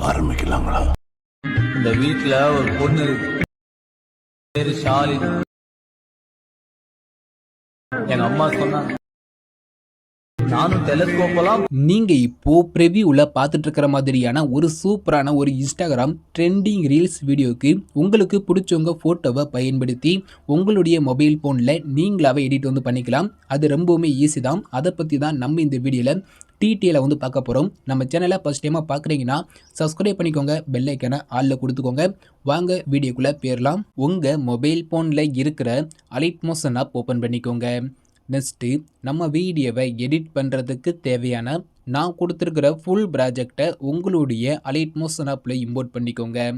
ஆரம்பிக்கலாங்களா? இந்த வீட்டுல ஒரு பொண்ணு இருக்கு, பேரு ஷாலினி. எங்க அம்மா சொன்னாங்க, நானும் டெலஸ்கோப்பெல்லாம். நீங்க இப்போ ப்ரிவியூல பார்த்துட்டு இருக்கிற மாதிரியான ஒரு சூப்பரான ஒரு இன்ஸ்டாகிராம் ட்ரெண்டிங் ரீல்ஸ் வீடியோக்கு உங்களுக்கு பிடிச்சவங்க போட்டோவை பயன்படுத்தி உங்களுடைய மொபைல் போன்ல நீங்களாவே எடிட் பண்ணிக்கலாம். அது ரொம்பவுமே ஈஸி தான். அதை பற்றி தான் நம்ம இந்த வீடியோவில் டீட்டெயிலாக பார்க்க போகிறோம். நம்ம சேனலை ஃபர்ஸ்ட் டைமாக பார்க்குறீங்கன்னா சப்ஸ்கிரைப் பண்ணிக்கோங்க, பெல் ஐக்கனை ஆளில் கொடுத்துக்கோங்க. வாங்க வீடியோக்குள்ளே போயிடலாம். உங்கள் மொபைல் ஃபோனில் இருக்கிற அலைட் மோஷன் ஆப் ஓப்பன் பண்ணிக்கோங்க. நெக்ஸ்ட்டு நம்ம வீடியோவை எடிட் பண்ணுறதுக்கு தேவையான நான் கொடுத்துருக்கிற ஃபுல் ப்ராஜெக்டை உங்களுடைய அலைட் மோஷன் ஆப்பில் இம்போர்ட் பண்ணிக்கோங்க.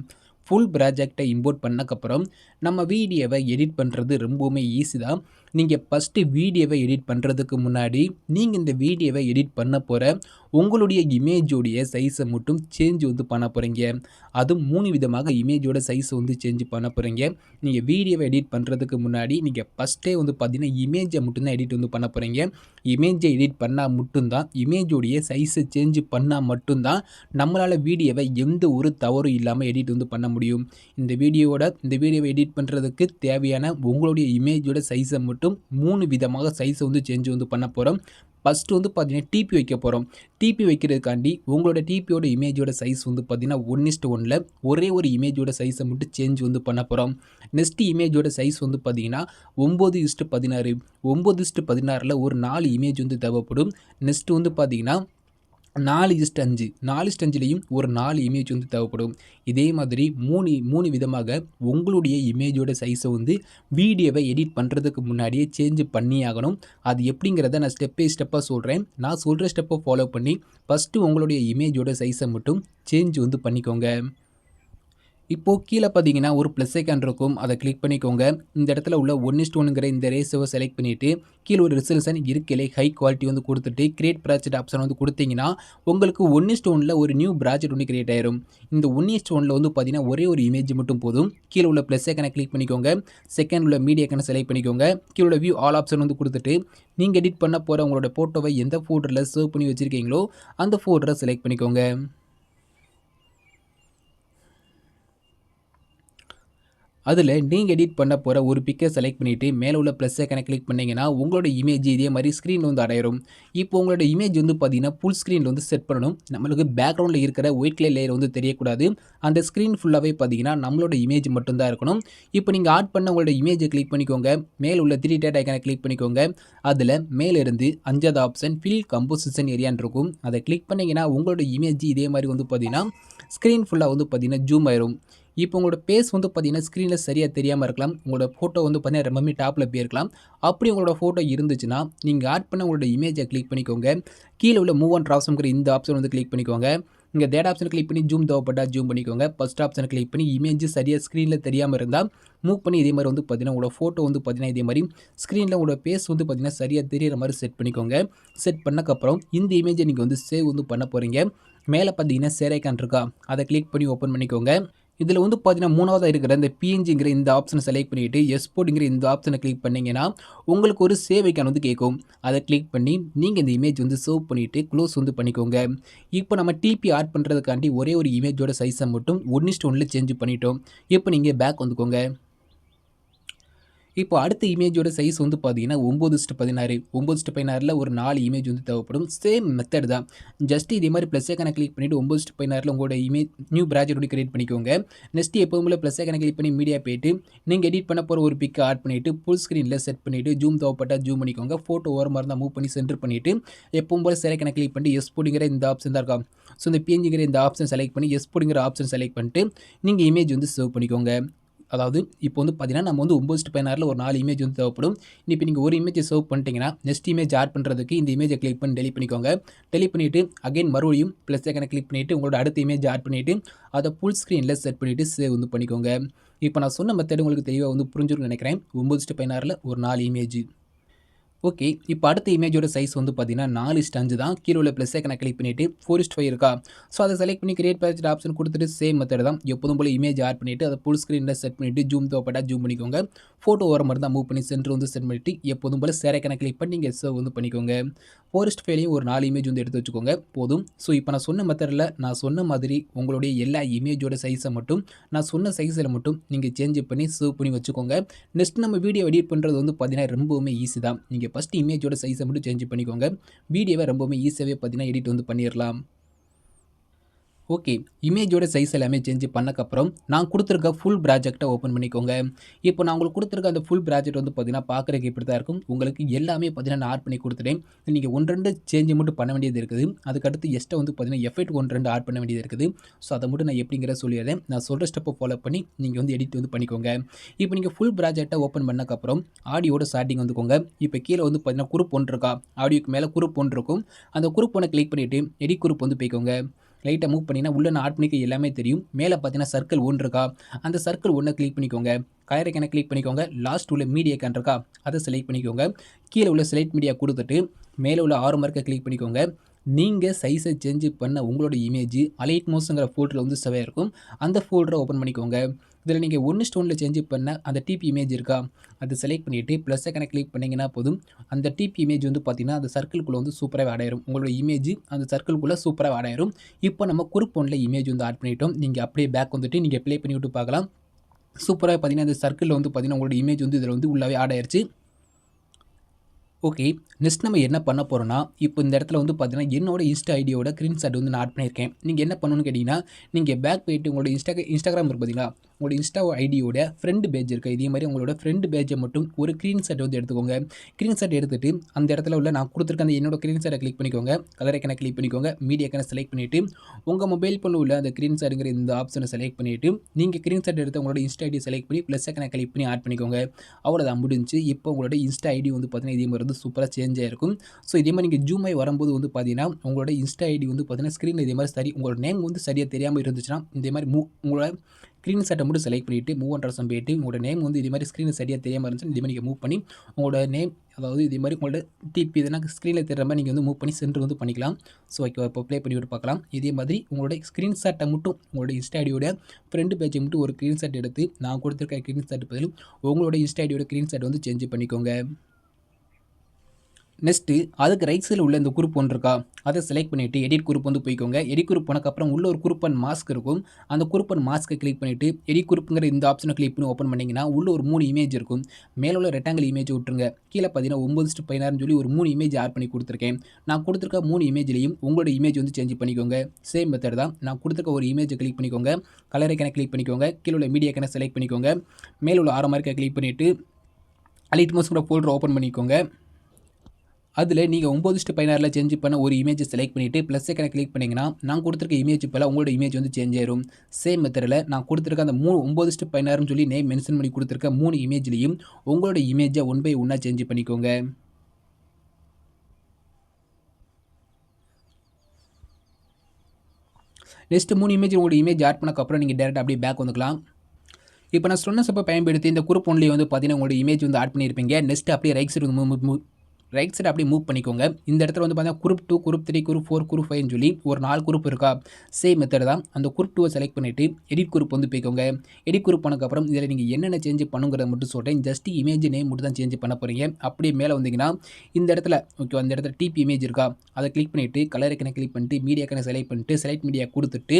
ஃபுல் ப்ராஜெக்டை இம்போர்ட் பண்ணக்கப்புறம் நம்ம வீடியோவை எடிட் பண்ணுறது ரொம்பவுமே ஈஸி தான். நீங்கள் ஃபஸ்ட்டு வீடியோவை எடிட் பண்ணுறதுக்கு முன்னாடி நீங்கள் இந்த வீடியோவை எடிட் பண்ண போகிற உங்களுடைய இமேஜோடைய சைஸை மட்டும் சேஞ்ச் பண்ண போகிறீங்க. அதுவும் 3 விதமாக இமேஜோட சைஸை சேஞ்ச் பண்ண போகிறீங்க. நீங்கள் வீடியோவை எடிட் பண்ணுறதுக்கு முன்னாடி நீங்கள் ஃபஸ்ட்டே பார்த்தீங்கன்னா இமேஜை மட்டும்தான் எடிட் பண்ண போகிறீங்க. இமேஜை எடிட் பண்ணால் மட்டும்தான், இமேஜோடைய சைஸை சேஞ்ச் பண்ணால் மட்டும்தான் நம்மளால் வீடியோவை எந்த ஒரு தவறும் இல்லாமல் எடிட் பண்ண முடியும். இந்த வீடியோவை எடிட் பண்ணுறதுக்கு தேவையான உங்களுடைய இமேஜோட சைஸை மட்டும் 3 விதமாக சைஸை சேஞ்ச் பண்ண போகிறோம். ஃபஸ்ட்டு பார்த்தீங்கன்னா டிபி வைக்க போகிறோம். டிபி வைக்கிறதுக்காண்டி உங்களோட டிபியோட இமேஜோட சைஸ் பார்த்தீங்கன்னா 1:1 ஒரே ஒரு இமேஜோட சைஸை மட்டும் சேஞ்ச் பண்ண போகிறோம். நெக்ஸ்ட் இமேஜோட சைஸ் பார்த்தீங்கன்னா 9:16 9:16 ஒரு 4 இமேஜ் தேவைப்படும். நெக்ஸ்ட் பார்த்தீங்கன்னா 4:5 4:5லையும் ஒரு 4 இமேஜ் தேவைப்படும். இதே மாதிரி மூணு விதமாக உங்களுடைய இமேஜோட சைஸை வீடியோவை எடிட் பண்ணுறதுக்கு முன்னாடியே சேஞ்ச் பண்ணி ஆகணும். அது எப்படிங்கிறத நான் ஸ்டெப் பை ஸ்டெப்பாக சொல்கிறேன். நான் சொல்கிற ஸ்டெப்பை ஃபாலோ பண்ணி ஃபஸ்ட்டு உங்களுடைய இமேஜோட சைஸை மட்டும் சேஞ்ச் பண்ணிக்கோங்க. இப்போது கீழே பார்த்தீங்கன்னா ஒரு ப்ளஸ் ஐக்கான் இருக்கும், அதை கிளிக் பண்ணிக்கோங்க. இந்த இடத்துல உள்ள 1:1ங்கிற இந்த ரேஷியோவை செலக்ட் பண்ணிவிட்டு கீழே ஒரு ரெசல்யூஷன் இருக்கலே ஹை குவாலிட்டி கொடுத்துட்டு கிரியேட் ப்ராஜெக்ட் ஆப்ஷன் கொடுத்தீங்கன்னா உங்களுக்கு 1:1 ஒரு நியூ ப்ராஜெக்ட் கிரியேட் ஆயிரும். இந்த 1:1 பார்த்தீங்கன்னா ஒரே ஒரு இமேஜ் மட்டும் போதும். கீழே உள்ள ப்ளஸ் ஐக்கானை கிளிக் பண்ணிக்கோங்க. செகண்ட் உள்ள மீடியா ஐக்கானை செலக்ட் பண்ணிக்கோங்க. கீழே உள்ள வியூ ஆல் ஆப்ஷன் கொடுத்துட்டு நீங்கள் எடிட் பண்ண போகிற உங்களோட ஃபோட்டோவை எந்த ஃபோல்டரில் சேவ் பண்ணி வச்சுருக்கீங்களோ அந்த ஃபோல்டரை செலக்ட் பண்ணிக்கோங்க. அதில் நீங்கள் எடிட் பண்ண போகிற ஒரு பிக்கை செலக்ட் பண்ணிவிட்டு மேலே உள்ள ப்ளஸ் ஐக்கானை கிளிக் பண்ணிங்கன்னா உங்களோட இமேஜ் இதே மாதிரி ஸ்க்ரீனில் அடையிடும். இப்போ உங்களோட இமேஜ் பார்த்தீங்கன்னா ஃபுல் ஸ்க்ரீனில் செட் பண்ணணும். நம்மளுக்கு பேக்ரவுண்டில் இருக்கிற ஒயிட் கலர் லேயர் தெரியக்கூடாது. அந்த ஸ்க்ரீன் ஃபுல்லாகவே பார்த்தீங்கன்னா நம்மளோட இமேஜ் மட்டும்தான் இருக்கணும். இப்போ நீங்கள் ஆட் பண்ண உங்களோட இமேஜை கிளிக் பண்ணிக்கோங்க. மேலே உள்ள 3 டாட் ஐக்கானை கிளிக் பண்ணிக்கோங்க. அதில் மேலேருந்து 5வது ஆப்ஷன் ஃபில் கம்போசிஷன் ஏரியான்னு இருக்கும். அதை கிளிக் பண்ணிங்கன்னா உங்களோட இமேஜ் இதே மாதிரி பார்த்தீங்கன்னா ஸ்க்ரீன் ஃபுல்லாக பார்த்தீங்கன்னா ஜூம் ஆயிரும். இப்போ உங்களோட பேஸ் பார்த்தீங்கன்னா ஸ்க்ரீனில் சரியாக தெரியாமல் இருக்கலாம். உங்களோட ஃபோட்டோ பார்த்தீங்கன்னா ரொம்பவே டாப்பில் போயிருக்கலாம். அப்படி உங்களோட ஃபோட்டோ இருந்துச்சுன்னா நீங்கள் ஆட் பண்ண உங்களோட இமேஜை கிளிக் பண்ணிக்கோங்க. கீழே உள்ள மூவ் அண்ட் ஆப்ஷனுங்கிற இந்த ஆப்ஷன் கிளிக் பண்ணிக்கோங்க. இங்கே தேர்ட் ஆப்ஷன் கிளிக் பண்ணி ஜூம் தேவைப்பட்டால் ஜூம் பண்ணிக்கோங்க. ஃபஸ்ட் ஆப்ஷனை கிளிக் பண்ணி இமேஜ் சரியாக ஸ்க்ரீனில் தெரியாமல் இருந்தால் மூவ் பண்ணி இதே மாதிரி பார்த்தீங்கன்னா உங்களோட ஃபோட்டோ பார்த்தீங்கன்னா இதே மாதிரி ஸ்க்ரீனில் உங்களோட பேஸ் பார்த்தீங்கன்னா சரியாக தெரியிற மாதிரி செட் பண்ணிக்கோங்க. செட் பண்ணக்கப்புறம் இந்த இமேஜை நீங்கள் சேவ் பண்ண போகிறீங்க. மேலே பார்த்தீங்கன்னா ஷேர் ஐக்கான் இருக்கா, அதை கிளிக் பண்ணி ஓப்பன் பண்ணிக்கோங்க. இதில் பார்த்தீங்கன்னா 3வதாக இருக்கிற இந்த பிஎன்ஜிங்கிற இந்த ஆப்ஷனை செலக்ட் பண்ணிவிட்டு எக்ஸ்போர்ட்டுங்கிற இந்த ஆப்ஷனை கிளிக் பண்ணிங்கன்னா உங்களுக்கு ஒரு சேவ் ஐக்கான் கேட்கும். அதை கிளிக் பண்ணி நீங்கள் இந்த இமேஜ் சேவ் பண்ணிவிட்டு க்ளோஸ் பண்ணிக்கோங்க. இப்போ நம்ம டிபி ஆட் பண்ணுறதுக்காண்டி ஒரே ஒரு இமேஜோட சைஸை மட்டும் 1:1 சேஞ்ச் பண்ணிட்டோம். இப்போ நீங்கள் பேக் வந்துக்கோங்க. இப்போ அடுத்த இமேஜோட சைஸ் பார்த்தீங்கன்னா 9:16 9:16 ஒரு 4 இமேஜ் தேவைப்படும். சேம் மெத்தட் தான். ஜஸ்ட் இதே மாதிரி ப்ளஸ் ஐக்கானை கிளிக் பண்ணிவிட்டு 9:16 உங்களோட இமேஜ் நியூ ப்ராஜெக்ட் கிரியேட் பண்ணிக்கோங்க. நெக்ஸ்ட் எப்போதும் ப்ளஸ் ஐக்கானை கிளிக் பண்ணி மீடியா போய்ட்டு நீங்கள் எடிட் பண்ண போகிற ஒரு பிக்கை ஆட் பண்ணிவிட்டு ஃபுல் ஸ்க்ரீனில் செட் பண்ணிவிட்டு ஜூம் தேவைப்பட்டால் ஜூம் பண்ணிக்கோங்க. ஃபோட்டோ ஓரமாக இருந்தால் மூவ் பண்ணி சென்டர் பண்ணிவிட்டு எப்பவும் போல் ஷேர் ஐக்கானை கிளிக் பண்ணி எக்ஸ்போர்ட்டுங்கிற இந்த ஆப்ஷன் தான் இருக்கா. ஸோ இந்த பிஎன்ஜிங்கிற இந்த ஆப்ஷன் செலக்ட் பண்ணி எக்ஸ்போர்ட்டுங்கிற ஆப்ஷன் செலக்ட் பண்ணிட்டு நீங்கள் இமேஜ் சேவ் பண்ணிக்கோங்க. அதாவது இப்போ பார்த்தீங்கன்னா நம்ம 9:16 ஒரு 4 இமேஜ் தேவைப்படும். இப்போ நீங்கள் ஒரு இமேஜை சேவ் பண்ணிட்டீங்கன்னா நெக்ஸ்ட் இமேஜ் ஆட் பண்ணுறதுக்கு இந்த இமேஜை கிளிக் பண்ணி டெலிட் பண்ணிக்கோங்க. டெலிட் பண்ணிவிட்டு அகைன் மறுபடியும் ப்ளஸ் ஐக்கானை கிளிக் பண்ணிவிட்டு உங்களோட அடுத்த இமேஜ் ஆட் பண்ணிவிட்டு அதை ஃபுல் ஸ்க்ரீனில் செட் பண்ணிவிட்டு சேவ் பண்ணிக்கோங்க. இப்போ நான் சொன்ன மெத்தட் உங்களுக்கு தெளிவாக புரிஞ்சுருன்னு நினைக்கிறேன். 9:16 ஒரு 4 இமேஜ். ஓகே. இப்போ அடுத்த இமேஜோட சைஸ் வந்து பார்த்தீங்கன்னா 4:5 தான். கீழ உள்ள ப்ளஸ் ஐகான கிளிக் பண்ணிட்டு 4:5 இருக்கா? ஸோ அத செலக்ட் பண்ணி கிரியேட் ப்ராஜெக்ட் ஆப்ஷன் குடுத்துட்டு சேம் மெத்தட் தான். எப்போதும் போல இமேஜ் ஆட் பண்ணிட்டு அத ஃபுல் ஸ்க்ரீன்ல செட் பண்ணிட்டு ஜூம் தேவைப்பட்டா ஜூம் பண்ணிக்கோங்க. ஃபோட்டோ ஓரமா இருந்தா மூவ் பண்ணி சென்டர் வந்து செட் பண்ணிட்டு எப்போதும் போல ஷேர் ஐகான கிளிக் பண்ணி நீங்க சேவ் வந்து பண்ணிக்கோங்க. 4:5லையும் ஒரு 4 இமேஜ் வந்து எடுத்து வச்சுக்கோங்க. போதும். ஸோ இப்போ நான் சொன்ன மெத்தட்ல நான் சொன்ன மாதிரி உங்களுடைய எல்லா இமேஜோட சைஸ மட்டும் நான் சொன்ன சைஸ்ல மட்டும் நீங்க சேஞ்ச் பண்ணி சேவ் பண்ணி வச்சுக்கோங்க. நெக்ஸ்ட் நம்ம வீடியோ எடிட் பண்றது வந்து பார்த்தீங்கன்னா ரொம்பவுமே ஈஸி தான். நீங்க ஃபர்ஸ்ட் இமேஜோட சைஸ மட்டும் சேஞ்ச் பண்ணிக்கோங்க. வீடியோவ ரொம்பவுமே ஈஸியாவே பார்த்தீங்கன்னா எடிட் வந்து பண்ணிறலாம். ஓகே. இமேஜோட சைஸ் எல்லாமே சேஞ்ச் பண்ணக்கப்புறம், நான் குடுத்துருக்க ஃபுல் ப்ராஜெக்ட்ட ஓப்பன் பண்ணிக்கோங்க. இப்போ நான் உங்களுக்கு குடுத்துருக்க அந்த ஃபுல் ப்ராஜெக்ட் வந்து பார்த்தீங்கன்னா, பார்க்கறதுக்கு இப்படி தான் இருக்கும். உங்களுக்கு எல்லாமே பார்த்தீங்கன்னா, நான் ஆட் பண்ணி குடுத்துட்டேன். நீங்க 1, 2 சேஞ்ச் மட்டும் பண்ண வேண்டியது இருக்குது. அதுக்கடுத்து எக்ஸ்ட்ரா வந்து பார்த்தீங்கன்னா, எஃபெக்ட் 1, 2 ஆட் பண்ண வேண்டியது இருக்குது. ஸோ அத மட்டும் நான் எப்படிங்கிறத சொல்லிடுறேன். நான் சொல்ற ஸ்டெப்ப ஃபாலோ பண்ணி, நீங்க வந்து எடிட் வந்து பண்ணிக்கோங்க. இப்போ நீங்க ஃபுல் ப்ராஜெக்ட்ட ஓப்பன் பண்ணக்கப்புறம், ஆடியோட ஸ்டார்ட்டிங் வந்துக்கோங்க. இப்போ கீழ வந்து பார்த்தீங்கன்னா, குரூப் 1 இருக்கா? ஆடியோக்கு மேல குரூப் 1 இருக்கும். அந்த குரூப் 1 கிளிக் பண்ணிட்டு, எடிட் குரூப் வந்து போய்க்கோங்க. லைட்டா மூவ் பண்ணீங்கன்னா, உள்ள நான் ஆட் பண்ணிக்க எல்லாமே தெரியும். மேல பார்த்தீங்கன்னா, சர்க்கிள் 1 இருக்கா? அந்த சர்க்கிள் 1 கிளிக் பண்ணிக்கோங்க. கலர் ஐகான கிளிக் பண்ணிக்கோங்க. லாஸ்ட் உள்ள மீடியா ஐகான் இருக்கா? அத செலக்ட் பண்ணிக்கோங்க. கீழ உள்ள செலக்ட் மீடியா குடுத்துட்டு, மேல உள்ள ஆரோ மார்க்க கிளிக் பண்ணிக்கோங்க. நீங்க சைஸ சேஞ்ச் பண்ண உங்களோட இமேஜ் அலைட் மோஸ்ங்கிற ஃபோல்டர்ல வந்து சேவ் ஆயிருக்கும். அந்த ஃபோல்டர ஓப்பன் பண்ணிக்கோங்க. இதில நீங்க 1:1ல சேஞ்ச் பண்ண அந்த டிபி இமேஜ் இருக்கா? அத செலக்ட் பண்ணிட்டு பிளஸ் ஐகான கிளிக் பண்ணீங்கன்னா போதும். அந்த டிபி இமேஜ் வந்து பார்த்தீங்கன்னா, அந்த சர்க்கிள்குள்ள வந்து சூப்பராவே ஆட் ஆயிரும். உங்களோட இமேஜ் அந்த சர்க்கிள்குள்ள சூப்பரா ஆட் ஆயிரும். இப்போ நம்ம குரூப் 1ல இமேஜ் வந்து ஆட் பண்ணிட்டோம். நீங்க அப்படியே பேக் வந்துட்டு நீங்க ப்ளே பண்ணி விட்டு பார்க்கலாம். சூப்பரா பார்த்தீங்கன்னா, இந்த சர்க்கிள்ல வந்து பார்த்தீங்கன்னா, உங்களோட இமேஜ் வந்து இதில வந்து உள்ளாவே ஆட் ஆயிருச்சு. ஓகே. நெக்ஸ்ட் நம்ம என்ன பண்ண போறோம்னா, இப்போ இந்த இடத்துல வந்து பார்த்தீங்கன்னா, என்னோட இன்ஸ்டா ஐடியோட ஸ்கிரீன்ஷாட் வந்து நான் ஆட் பண்ணியிருக்கேன். நீங்க என்ன பண்ணணும்னு கேட்டீங்கன்னா, நீங்க பேக் போயிட்டு உங்களோட இன்ஸ்டாகிராம் இருக்கு பார்த்தீங்களா? உங்களோட இன்ஸ்டா ஐடியோட ஃப்ரெண்ட் பேஜ் இருக்கு. இதே மாரி உங்களோட ஃப்ரெண்ட் பேஜ மட்டும் ஒரு ஸ்கிரீன்ஷாட் வந்து எடுத்துக்கோங்க. ஸ்கிரீன்ஷாட் எடுத்துட்டு, அந்த இடத்துல உள்ள நான் குடுத்துருக்க அந்த என்னோட ஸ்கிரீன்ஷாட்ட கிளிக் பண்ணிக்கோங்க. கலர் ஐகான கிளிக் பண்ணிக்கோங்க. மீடியா ஐகான செலக்ட் பண்ணிட்டு, உங்க மொபைல் ஃபோன்ல உள்ள அந்த ஸ்கிரீன்ஷாட்ங்கிற இந்த ஆப்ஷன செலக்ட் பண்ணிட்டு, நீங்க ஸ்கிரீன்ஷாட் எடுத்து உங்களோட இன்ஸ்டா ஐடிய செலக்ட் பண்ணி பிளஸ் ஐகான கிளிக் பண்ணி ஆட் பண்ணிக்கோங்க. அவ்வளோதான் முடிஞ்சுச்சு. இப்போ உங்களோட இன்ஸ்டா ஐடி வந்து பார்த்தீங்கன்னா, இதே மாரி வந்து சூப்பரா சேஞ்ச் ஆயிருக்கும். ஸோ இதே மாரி நீங்க ஜூம் ஆயி வரும்போது வந்து பார்த்தீங்கன்னா, உங்களோட இன்ஸ்டா ஐடி வந்து பார்த்தீங்கன்னா, ஸ்க்ரீன்ல இதே மாரி சரி உங்களோட நேம் வந்து சரியா தெரியாம இருந்துச்சுன்னா, இதே மாரி உங்களோட ஸ்க்ரீன்ஷாட்ட மட்டும் செலக்ட் பண்ணிட்டு, மூவ் அண்ட் ஆப்ஷன் போயிட்டு, உங்களோட நேம் வந்து இதே மாரி ஸ்க்ரீன்ல சரியா தெரியாம இருந்துச்சுன்னா, இதே மாரி நீங்க மூவ் பண்ணி, உங்களோட நேம் அதாவது இதே மாரி உங்களோட டிபி எதுனா ஸ்க்ரீன்ல தெரிற மாரி நீங்க வந்து மூவ் பண்ணி சென்டர் வந்து பண்ணிக்கலாம். ஸோ ஓகே இப்போ ப்ளே பண்ணி விட்டு பார்க்கலாம். இதே மாதிரி உங்களோட ஸ்க்ரீன்ஷாட்ட மட்டும் உங்களோட இன்ஸ்டா ஐடியோட ஃப்ரண்ட் பேஜ மட்டும் ஒரு ஸ்க்ரீன்ஷாட் எடுத்து, நான் குடுத்துருக்க ஸ்க்ரீன்ஷாட் பதில் உங்களோட இன்ஸ்டா ஐடியோட ஸ்க்ரீன்ஷாட் வந்து சேஞ்ச் பண்ணிக்கோங்க. நெக்ஸ்ட்டு அதுக்கு ரைட் சைடுல உள்ள இந்த குரூப் 1 இருக்கா? அத செலக்ட் பண்ணிட்டு எடிட் குரூப் வந்து போய்க்கோங்க. எடிட் குரூப் போனதுக்கப்புறம் உள்ள ஒரு குரூப் அண்ட் மாஸ்க் இருக்கும். அந்த குரூப் அண்ட் மாஸ்க்க கிளிக் பண்ணிட்டு, எடிட் குரூப்ங்கிற இந்த ஆப்ஷன கிளிக் பண்ணி ஓப்பன் பண்ணீங்கன்னா, உள்ள ஒரு 3 இமேஜ் இருக்கும். மேல உள்ள ரெக்டாங்கிள் இமேஜ விட்டுருங்க. கீழ பார்த்தீங்கன்னா 9:16ன்னு சொல்லி ஒரு 3 இமேஜ் ஆட் பண்ணி குடுத்துருக்கேன். நான் குடுத்துருக்க 3 இமேஜ்லயும் உங்களோட இமேஜ் வந்து சேஞ்ச் பண்ணிக்கோங்க. சேம் மெத்தட் தான். நான் குடுத்துருக்க ஒரு இமேஜ கிளிக் பண்ணிக்கோங்க. கலர் ஐகான கிளிக் பண்ணிக்கோங்க. கீழ உள்ள மீடியா ஐகான செலக்ட் பண்ணிக்கோங்க. மேல உள்ள ஆரோ மார்க்க கிளிக் பண்ணிட்டு, அலைட் மோஸ்ங்கிற ஃபோல்டர ஓப்பன் பண்ணிக்கோங்க. அதில நீங்க 9:16ல சேஞ்ச் பண்ண ஒரு இமேஜ செலக்ட் பண்ணிட்டு, பிளஸ் ஐகான கிளிக் பண்ணீங்கன்னா, நான் குடுத்துருக்க இமேஜ் பதிலா உங்களோட இமேஜ் வந்து சேஞ்ச் ஆயிரும். சேம் மெத்தட்ல நான் குடுத்துருக்க அந்த 9:16ன்னு சொல்லி நேம் மென்ஷன் பண்ணி குடுத்துருக்க 3 இமேஜ்லயும் உங்களோட இமேஜ ஒன் பை ஒன்னா சேஞ்ச் பண்ணிக்கோங்க. நெக்ஸ்ட் 3 இமேஜ் உங்களோட இமேஜ் ஆட் பண்ணதுக்கப்புறம் நீங்க டைரக்ட்டா அப்படியே பேக் வந்துக்கலாம். இப்போ நான் சொன்ன ஸ்டெப்ப பயன்படுத்தி இந்த குரூப் 1லயே வந்து பார்த்தீங்கன்னா, உங்களோட இமேஜ் வந்து ஆட் பண்ணியிருப்பீங்க. நெக்ஸ்ட் அப்படியே ரைட் சைடு ரைட் சைடு அப்படியே மூவ் பண்ணிக்கோங்க. இந்த இடத்துல வந்து பார்த்தீங்கன்னா, குரூப் 2, குரூப் 3, குரூப் 4, குரூப் 5ன்னு சொல்லி ஒரு 4 குரூப் இருக்கா? சேம் மெத்தட் தான். அந்த குரூப் 2வ செலக்ட் பண்ணிட்டு, எடிட் குரூப் வந்து போய்க்கோங்க. எடிட் குரூப் போனதுக்கப்புறம் இதில நீங்க என்னென்ன சேஞ்ச் பண்ணுங்கிறத மட்டும் சொல்றேன். ஜஸ்ட் இமேஜ் நேம் மட்டும் தான் சேஞ்ச் பண்ண போறீங்க. அப்படியே மேல வந்தீங்கன்னா, இந்த இடத்துல ஓகேவா? இந்த இடத்துல டிபி இமேஜ் இருக்கா? அத கிளிக் பண்ணிட்டு, கலர் ஐகான கிளிக் பண்ணிட்டு, மீடியா ஐகான செலக்ட் பண்ணிட்டு, செலக்ட் மீடியா குடுத்துட்டு,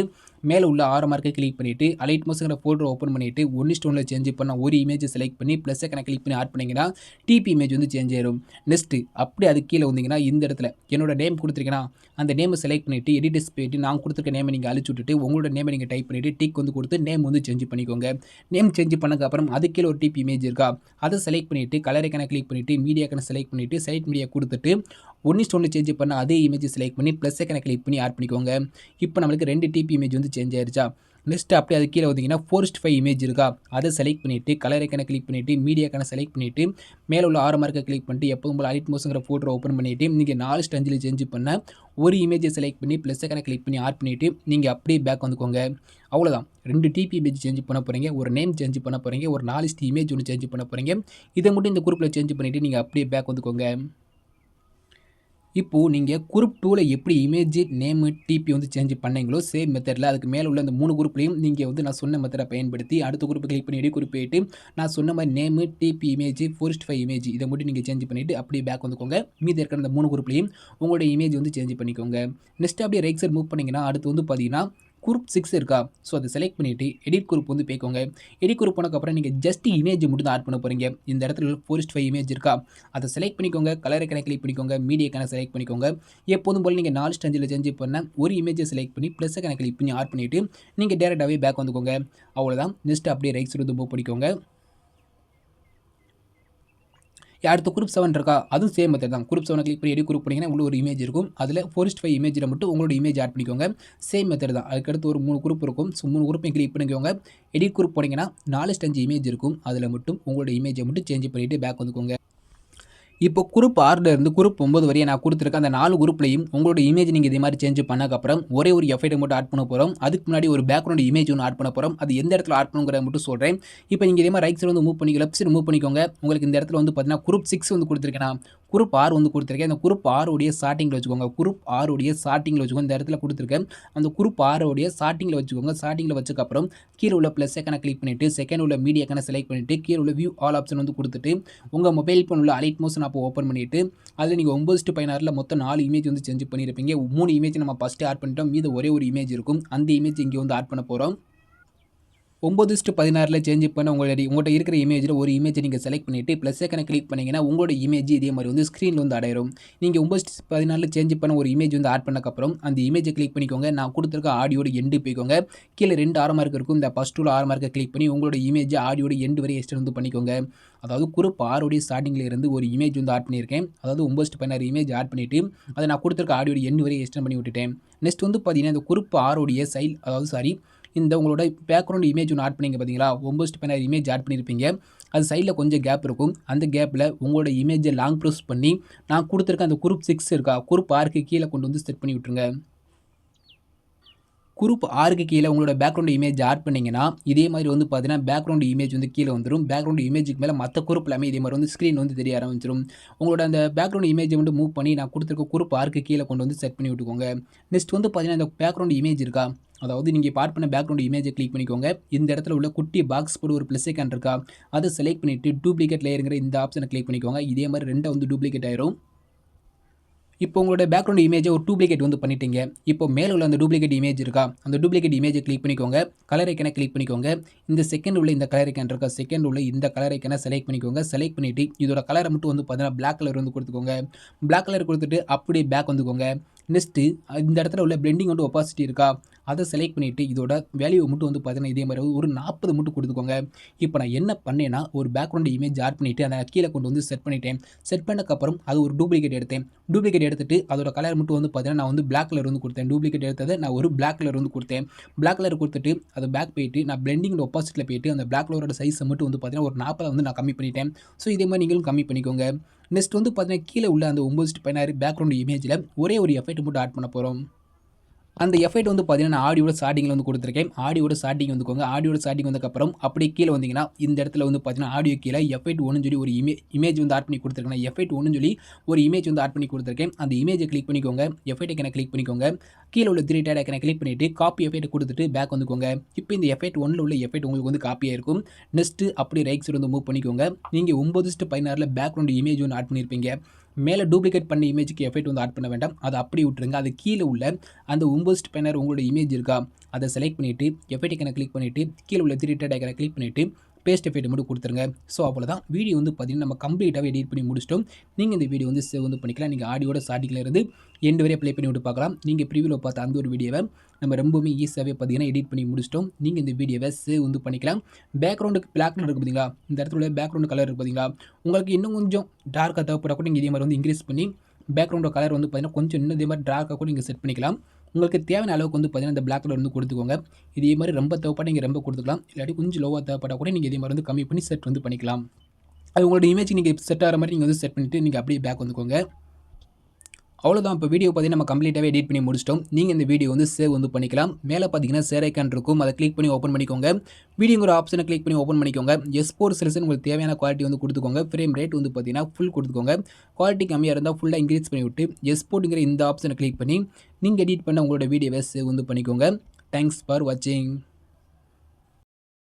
மேல உள்ள ஆரோ மார்க்க கிளிக் பண்ணிட்டு, அலைட் மோஸ்ங்கிற ஃபோல்டர ஓப்பன் பண்ணிட்டு, 1:1ல சேஞ்ச் பண்ண ஒரு இமேஜ செலக்ட் பண்ணி, பிளஸ் ஐகான கிளிக் பண்ணி ஆட் பண்ணீங்கன்னா, டிபி இமேஜ் வந்து சேஞ்ச் ஆயிரும். நெக்ஸ்ட் அப்படியே அதுக்கு கீழ வந்தீங்கன்னா, இந்த இடத்துல என்னோட நேம் குடுத்துருக்கேனா, அந்த நேம செலக்ட் பண்ணிட்டு, எடிட்டர்ஸ் போயிட்டு நான் குடுத்துருக்க நேம நீங்க அழிச்சு விட்டுட்டு, உங்களோட நேம நீங்க டைப் பண்ணிட்டு, டிக் வந்து குடுத்து நேம் வந்து சேஞ்ச் பண்ணிக்கோங்க. நேம் சேஞ்ச் பண்ணதுக்கப்புறம் அதுக்கு கீழ ஒரு டிபி இமேஜ் இருக்கா? அத செலக்ட் பண்ணிட்டு, கலர் ஐகான கிளிக் பண்ணிட்டு, மீடியா ஐகான செலக்ட் பண்ணிட்டு, செலக்ட் மீடியா குடுத்துட்டு, 1:1 சேஞ்ச் பண்ண அதே இமேஜ செலக்ட் பண்ணி, பிளஸ் ஐகான கிளிக் பண்ணி ஆட் பண்ணிக்கோங்க. இப்போ நம்மளுக்கு 2 டிபி இமேஜ் வந்து சேஞ்ச் ஆயிருச்சா? நெக்ஸ்ட் அப்படியே அது கீழே வந்தீங்கன்னா ஃபோர்ஸ்ட் 5 இமேஜ் இருக்கா, அதை செலக்ட் பண்ணிவிட்டு கலர் ஐக்கனை கிளிக் பண்ணிவிட்டு மீடியாக்கான செலக்ட் பண்ணிவிட்டு மேலே உள்ள ஆரோ மார்க்கை கிளிக் பண்ணிட்டு எப்போதும் போல் அலிட் மோஸுங்கிற ஃபோல்டரை ஓப்பன் பண்ணிவிட்டு நீங்கள் 4 ஸ்டஞ்சில் சேஞ்ச் பண்ண ஒரு இமேஜை செலக்ட் பண்ணி ப்ளஸ் ஐக்கனை கிளிக் பண்ணி ஆட் பண்ணிவிட்டு நீங்கள் அப்படியே பேக் வந்துக்கோங்க. அவ்வளோதான், 2 டிபி இமேஜ் சேஞ்ச் பண்ண போகிறீங்க, ஒரு நேம் சேஞ்ச் பண்ண போகிறீங்க, ஒரு 4 இமேஜ் ஒன்று சேஞ்ச் பண்ண போகிறீங்க. இதை மட்டும் இந்த குரூப்பில் சேஞ்ச் பண்ணிவிட்டு நீங்கள் அப்படியே பேக் வந்துக்கோங்க. இப்போது நீங்கள் குரூப் 2ல எப்படி இமேஜ் நேமு டிபி வந்து சேஞ்ச் பண்ணீங்களோ சேம் மெத்தடில் அதுக்கு மேலே உள்ள அந்த 3 குரூப்லையும் நீங்கள் வந்து நான் சொன்ன மெத்தடை பயன்படுத்தி அடுத்த குரூப் கிளிக் பண்ணி எடி குரூப் போயிட்டு நான் சொன்ன மாதிரி name DP image first 5 image இதை மட்டும் நீங்கள் சேஞ்ச் பண்ணிவிட்டு அப்படியே பேக் வந்துக்கோங்க. மீதி இருக்கிற அந்த 3 குரூப்லையும் உங்களோட இமேஜ் வந்து சேஞ்ச் பண்ணிக்கோங்க. நெக்ஸ்ட் அப்படியே ரைட் சைடு மூவ் பண்ணிங்கன்னா அடுத்து வந்து பார்த்தீங்கன்னா குரூப் 6 இருக்கா, ஸோ அதை செலக்ட் பண்ணிவிட்டு எடிட் குரூப் வந்து போய்க்கோங்க. எடிட் குரூப் போனதுக்கப்புறம் நீங்கள் ஜஸ்ட் இமேஜ் மட்டும் தான் ஆட் பண்ண போகிறீங்க. இந்த இடத்துல ஃபோர்ஸ்ட் 5 இமேஜ் இருக்கா, அதை செலக்ட் பண்ணிக்கோங்க, கலர் ஐக்கனை கிளிக் பண்ணிக்கோங்க, மீடியாக்கான செலக்ட் பண்ணிக்கோங்க. எப்போதும் போல் நீங்கள் 4 ஸ்டஞ்சில் சேஞ்ச் பண்ண ஒரு இமேஜை செலக்ட் பண்ணி ப்ளஸ் ஐக்கனை கிளிக் பண்ணி ஆட் பண்ணிவிட்டு நீங்கள் டேரெக்டாகவே பேக் வந்துக்கோங்க. அவ்வளோதான். நெக்ஸ்ட் அப்படியே ரைட் சைடு வந்து மூவ் பண்ணிக்கோங்க. அடுத்த குரூப் 7 இருக்கா, அதுவும் சேம் மெத்தட் தான். குரூப் 7 கிளிக் பண்ணி எடி குரூப் பண்ணிங்கன்னா உள்ள ஒரு இமேஜ் இருக்கும், அதில் ஃபோர்ஸ்ட் 5 இமேஜில் மட்டும் உங்களோட இமேஜ் ஆட் பண்ணிக்கோங்க. சேம் மெத்தட் தான். அதுக்கடுத்து ஒரு 3 குரூப் இருக்கும், ஸோ 3 குரூப்பையும் கிளிக் பண்ணிக்கோங்க. எடிட் குரூப் போனீங்கன்னா 4 ஸ்டஞ்ச் இமேஜ் இருக்கும், அதில் மட்டும் உங்களோட இமேஜை மட்டும் சேஞ்ச் பண்ணிவிட்டு பேக் வந்துக்கோங்க. இப்போ குரூப் 6 இருந்து குரூப் 9 வரையும் நான் கொடுத்துருக்க அந்த 4 குரூப்லையும் உங்களோட இமேஜ் நீங்கள் இதே மாதிரி சேஞ்ச் பண்ணக்கப்புறம் ஒரே ஒரு எஃபெக்ட் மட்டும் ஆட் பண்ண போகிறோம். அதுக்கு முன்னாடி ஒரு பேக்ரவுண்ட் இமேஜ் ஒன்று ஆட் பண்ண போகிறோம். அது எந்த இடத்துல ஆட் பண்ணுங்கிறத மட்டும் சொல்கிறேன். இப்போ நீங்கள் இதே மாதிரி ரைட் சைடு வந்து மூவ் பண்ணி லெஃப்ட் சைடு மூவ் பண்ணிக்கோங்க. உங்களுக்கு இந்த இடத்துல வந்து பார்த்தீங்கன்னா குரூப் 6 வந்து கொடுத்துருக்கேன், குரூப் 6 வந்து கொடுத்துருக்கேன். அந்த குரூப் 6 உடைய ஸ்டார்டிங்கில் வச்சுக்கோங்க. குரூப் 6 உடைய ஸ்டார்டிங்கில் வச்சுக்கோங்க. இந்த இடத்துல கொடுத்துருக்கேன், அந்த குரூப் 6 உடைய ஸ்டார்டிங்கில் வச்சுக்கோங்க. ஸ்டார்டிங்கில் வச்சக்கப்புறம் கீழே உள்ள ப்ளஸ் ஐக்கனை கிளிக் பண்ணிவிட்டு செகண்ட் உள்ள மீடியா ஐக்கனை செலக்ட் பண்ணிவிட்டு கீழே உள்ள வியூ ஆல் ஆப்ஷன் வந்து கொடுத்துட்டு உங்கள் மொபைல் ஃபோன் உள்ள அலைட் மோஷன் ஆப்பை ஓப்பன் பண்ணிவிட்டு அதில் நீங்கள் 9:16 மொத்தம் 4 இமேஜ் வந்து சேஞ்ச் பண்ணியிருப்பீங்க. 3 இமேஜ் நம்ம ஃபஸ்ட்டு ஆட் பண்ணிட்டோம், மீது ஒரே ஒரு இமேஜ் இருக்கும். அந்த இமேஜ் இங்கே வந்து ஆட் பண்ண போகிறோம். 9:16 சேஞ்ச் பண்ண உங்கள்கிட்ட இருக்கிற இமேஜில் ஒரு இமேஜை நீங்கள் செலக்ட் பண்ணிவிட்டு ப்ளஸ் ஐக்கனை கிளிக் பண்ணிங்கன்னா உங்களோட இமேஜ் இதே மாதிரி வந்து ஸ்க்ரீனில் வந்து அடையிடும். நீங்கள் 9:16 சேஞ்ச் பண்ண ஒரு இமேஜ் வந்து ஆட் பண்ணக்கப்புறம் அந்த இமேஜை கிளிக் பண்ணிக்கோங்க. நான் கொடுத்துருக்க ஆடியோட எண்டு போய்க்கோங்க. கீழே 2 ஆரோ மார்க் இருக்கும், இந்த ஃபஸ்ட் உள்ள ஆரோ மார்க்கை கிளிக் பண்ணி உங்களோட இமேஜ் ஆடியோட எண்டு வரை எக்ஸ்டெண்ட் வந்து பண்ணிக்கோங்க. அதாவது குரூப் 6 உடைய ஸ்டார்டிங்கில் இருந்து ஒரு இமேஜ் வந்து ஆட் பண்ணியிருக்கேன். அதாவது 9:16 இமேஜ் ஆட் பண்ணிவிட்டு அதை நான் கொடுத்துருக்க ஆடியோட எண்டு வரை எக்ஸ்டெண்ட் பண்ணி விட்டுட்டேன். நெக்ஸ்ட் வந்து பார்த்தீங்கன்னா இந்த குரூப் 6 உடைய இந்த உங்களோட பேக்ரவுண்ட் இமேஜ் ஒன்று ஆட் பண்ணிங்க பார்த்தீங்களா, 9:16 இமேஜ் ஆட் பண்ணியிருப்பீங்க. அது சைடில் கொஞ்சம் கேப் இருக்கும். அந்த கேப்பில் உங்களோட இமேஜை லாங் ப்ரெஸ் பண்ணி நான் கொடுத்துருக்க அந்த குரூப் 6 இருக்கா, குரூப் 6க்கு கீழே கொண்டு வந்து செட் பண்ணி விட்டுருங்க. குரூப் 6க்கு கீழே உங்களோட பேக்ரவுண்ட் இமேஜ் ஆட் பண்ணிங்கன்னா இதே மாதிரி வந்து பார்த்தீங்கன்னா பேக்ரவுண்ட் இமேஜ் வந்து கீழே வந்துடும். பேக்ரவுண்ட் இமேஜுக்கு மேலே மற்ற குரூப் எல்லாமே இதே மாதிரி வந்து ஸ்க்ரீன் வந்து தெரிய ஆரம்பிச்சிடும். உங்களோட அந்த பேக்ரவுண்ட் இமேஜை வந்து மூவ் பண்ணி நான் கொடுத்துருக்க குரூப் 6க்கு கீழே கொண்டு வந்து செட் பண்ணி விட்டுக்கோங்க. நெக்ஸ்ட் வந்து பார்த்தீங்கன்னா இந்த பேக்ரவுண்ட் இமேஜ் இருக்கா, அதாவது நீங்கள் பார்ட் பண்ண பேக்ரவுண்ட் இமேஜை கிளிக் பண்ணிக்கோங்க. இந்த இடத்துல உள்ள குட்டி பாக்ஸ் போட்டு ஒரு ப்ளஸ் ஐக்கான் இருக்கா, அதை செலக்ட் பண்ணிவிட்டு டூப்ளிகேட் லேயருங்கிற இந்த ஆப்ஷனை கிளிக் பண்ணிக்கோங்க. இதே மாதிரி 2 வந்து டூப்ளிகேட் ஆயிரும். இப்போ உங்களோட பேக்ரவுண்ட் இமேஜை ஒரு டூப்ளிகேட் வந்து பண்ணிட்டீங்க. இப்போ மேலே உள்ள அந்த டூப்ளிகேட் இமேஜ் இருக்கா, அந்த டூப்ளிகேட் இமேஜை கிளிக் பண்ணிக்கோங்க. கலர் ஐக்கனை கிளிக் பண்ணிக்கோங்க. இந்த செகண்ட் உள்ள இந்த கலர் ஐக்கன் இருக்கா, செகண்ட் உள்ள இந்த கலர் ஐக்கனை செலக்ட் பண்ணிக்கோங்க. செலக்ட் பண்ணிவிட்டு இதோட கலரை மட்டும் வந்து பார்த்தீங்கன்னா பிளாக் கலர் வந்து கொடுத்துக்கோங்க. பிளாக் கலர் கொடுத்துட்டு அப்படியே பேக் வந்துக்கோங்க. நெக்ஸ்ட்டு இந்த இடத்துல உள்ள பிளெண்டிங் வந்து ஒப்பாசிட்டி இருக்கா, அதை செலக்ட் பண்ணிவிட்டு இதோட வேல்யூ மட்டும் வந்து பார்த்தீங்கன்னா இதே மாதிரி ஒரு 40 மட்டும் கொடுத்துக்கோங்க. இப்போ நான் என்ன பண்ணேன்னா ஒரு பேக்ரவுண்ட் இமேஜ் ஆட் பண்ணிவிட்டு அதை கீழே கொண்டு வந்து செட் பண்ணிட்டேன். செட் பண்ணக்கப்புறம் அது ஒரு டூப்ளிகேட் எடுத்தேன். டூப்ளிகேட் எடுத்துட்டு அதோட கலர் மட்டும் வந்து பார்த்தீங்கன்னா நான் வந்து பிளாக் கலர் வந்து கொடுத்தேன். டூப்ளிகேட் எடுத்ததை நான் ஒரு பிளாக் கலர் வந்து கொடுத்தேன். பிளாக் கலர் கொடுத்துட்டு அது பேக் போயிட்டு நான் பிளெண்டிங் ஒப்பாசிட்டியில் போயிட்டு அந்த பிளாக் கலரோட சைஸை மட்டும் வந்து பார்த்தீங்கன்னா ஒரு 40 வந்து நான் கம்மி பண்ணிட்டேன். ஸோ இதே மாதிரி நீங்களும் கம்மி பண்ணிக்கோங்க. நெக்ஸ்ட் வந்து பார்த்தீங்கன்னா கீழே உள்ள அந்த 9:16 பேக்ரவுண்ட் இமேஜில் ஒரே ஒரு எஃபெக்ட் மட்டும் ஆட் பண்ண போகிறோம். அந்த எஃபெக்ட் வந்து பார்த்தீங்கன்னா நான் ஆடியோட ஸ்டார்டிங்கில் வந்து கொடுத்துருக்கேன். ஆடியோட ஸ்டார்டிங் வந்துக்கோங்க. ஆடியோட ஸ்டார்டிங் வந்ததுக்கப்புறம் அப்படியே கீழே வந்தீங்கன்னா இந்த இடத்துல வந்து பார்த்தீங்கன்னா ஆடியோ கீழே எஃபெக்ட் 1 சொல்லி ஒரு இமேஜ் வந்து ஆட் பண்ணி கொடுத்துருக்கேன். எஃபெக்ட் 1 சொல்லி ஒரு இமேஜ் வந்து ஆட் பண்ணி கொடுத்துருக்கேன். அந்த இமேஜை கிளிக் பண்ணிக்கோங்க. எஃபெக்ட் ஐக்கனை கிளிக் பண்ணிக்கோங்க. கீழே உள்ள 3 டேட் ஐக்கனை கிளிக் பண்ணிவிட்டு காப்பி எஃபெக்ட் கொடுத்துட்டு பேக் வந்துக்கோங்க. இப்போ இந்த எஃபெக்ட் 1ல் உள்ள எஃபெக்ட் உங்களுக்கு வந்து காப்பியாக இருக்கும். நெக்ஸ்ட்டு அப்படியே ரைட் சைடு வந்து மூவ் பண்ணிக்கோங்க. நீங்கள் 9:16 பேக்ரவுண்ட் இமேஜ் ஒன்று ஆட் பண்ணியிருப்பீங்க. மேலே டூப்ளிகேட் பண்ண இமேஜுக்கு எஃபெக்ட் வந்து ஆட் பண்ண வேண்டாம், அதை அப்படி விட்டுருங்க. அது கீழே உள்ள அந்த 9:16 உங்களோட இமேஜ் இருக்கா, அதை செலக்ட் பண்ணிவிட்டு எஃபெக்ட் ஐக்கனை கிளிக் பண்ணிவிட்டு கீழே உள்ள 3 டேட் ஐக்கனை கிளிக் பண்ணிவிட்டு பேஸ்ட் எஃபெக்ட் மட்டும் கொடுத்துருங்க. ஸோ அவ்வளோதான், வீடியோ வந்து பார்த்தீங்கன்னா நம்ம கம்ப்ளீட்டாகவே எடிட் பண்ணி முடிச்சிட்டோம். நீங்கள் இந்த வீடியோ வந்து சேவ் வந்து பண்ணிக்கலாம். நீங்கள் ஆடியோட ஸ்டார்டிங்கில் இருந்து எண்டு வரை ப்ளே பண்ணி விட்டு பார்க்கலாம். நீங்கள் ப்ரிவியூவில் பார்த்த அந்த ஒரு வீடியோவை நம்ம ரொம்பவுமே ஈஸியாகவே பார்த்தீங்கன்னா எடிட் பண்ணி முடிச்சிட்டோம். நீங்கள் இந்த வீடியோவை சேவ் வந்து பண்ணிக்கலாம். பேக்ரவுண்டுக்கு பிளாக் கலர் இருக்குது பார்த்தீங்களா, இந்த இடத்துல பேக்ரவுண்டு கலர் இருக்குது பார்த்தீங்களா, உங்களுக்கு இன்னும் கொஞ்சம் டார்க்காக தேவைப்பட கூட நீங்கள் இதே மாதிரி வந்து இன்க்ரீஸ் பண்ணி பேக்ரவுண்டோட கலர் வந்து பார்த்தீங்கன்னா கொஞ்சம் இன்னும் இதே மாதிரி டார்க்காக கூட நீங்கள் செட் பண்ணிக்கலாம். உங்களுக்கு தேவையான அளவுக்கு வந்து பார்த்தீங்கன்னா இந்த பிளாக் கலர் வந்து கொடுத்துக்கோங்க. இதே மாதிரி ரொம்ப தேவைப்பட்டா நீங்கள் ரொம்ப கொடுத்துக்கலாம். இல்லாட்டி கொஞ்சம் லோவாக தேவைப்பட்டால் கூட நீங்கள் இதே மாதிரி வந்து கம்மி பண்ணி செட் வந்து பண்ணிக்கலாம். அது உங்களோட இமேஜ் நீங்கள் செட் ஆகிற மாதிரி நீங்கள் வந்து செட் பண்ணிவிட்டு நீங்கள் அப்படியே பேக் வந்துக்கோங்க. அவ்வளோதான். இப்போ வீடியோ பார்த்தீங்கன்னா நம்ம கம்ப்ளீட்டாகவே எடிட் பண்ணி முடிச்சிட்டோம். நீங்கள் இந்த வீடியோ வந்து சேவ் வந்து பண்ணிக்கலாம். மேலே பார்த்தீங்கன்னா ஷேர் ஐக்கான் இருக்கும். அதை கிளிக் பண்ணி ஓப்பன் பண்ணிக்கோங்க. வீடியோங்கிற ஆப்ஷனை கிளிக் பண்ணி ஓப்பன் பண்ணிக்கோங்க. S4 செலக்ஷன் உங்களுக்கு தேவையான குவாலிட்டி வந்து கொடுத்துக்கோங்க. ஃப்ரேம் ரேட் வந்து பார்த்தீங்கன்னா ஃபுல் கொடுத்துக்கோங்க. குவாலிட்டி கம்மியாக இருந்தால் ஃபுல்லாக இன்க்ரீஸ் பண்ணி விட்டு S4ங்கிற இந்த ஆப்ஷனை கிளிக் பண்ணி நீங்கள் எடிட் பண்ண உங்களோட வீடியோவை சேவ் வந்து பண்ணிக்கோங்க. தேங்க்ஸ் ஃபார் வாட்சிங்.